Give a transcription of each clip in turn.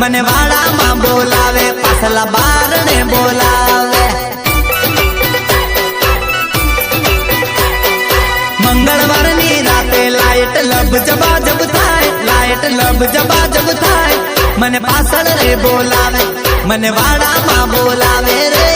મને વાડામાં બોલાવે, પાછલા બારણે બોલાવે. મંગળવારની રાતે લાઈટ લબ જબાજબ થાય, લાઈટ લબ જબાજબ થાય. મને પાછળ રે બોલાવે, મને વાડામાં બોલાવે રે.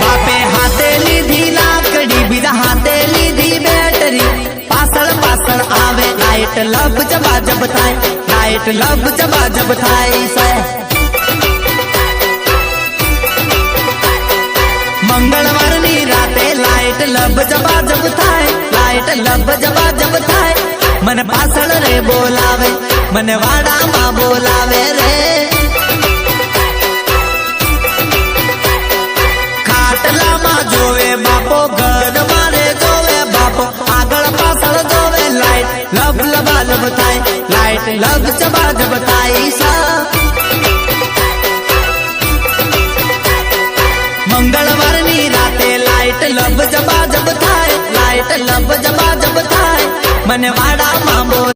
બાપે હાથે લીધી લાકડી, બીજા હાથે લીધી બેટરી. પાછળ પાછળ આવે લાઈટ લબ જબાજબ થાય, લાઈટ લબ જબાજબ થાય છે. મંગળવારની રાતે લાઈટ લબ જબાજબ થાય, લાઈટ લબ જબાજબ થાય. મને પાછળ રે બોલાવે, મને વાડામાં બોલાવે રે. ખાટલામાં જોવે બાપો, ઘર મારે જોવે બાપો. આગળ પાછળ જોવે લાઈટ લબ લબાજબ થાય, લાઈટ લબ જબાજબ થાય સા. મંગળવારની રાતે લાઈટ લબ જબાજબ થાય, લાઈટ લબ જબાજબ થાય. મને વાડામાં બોલાવે.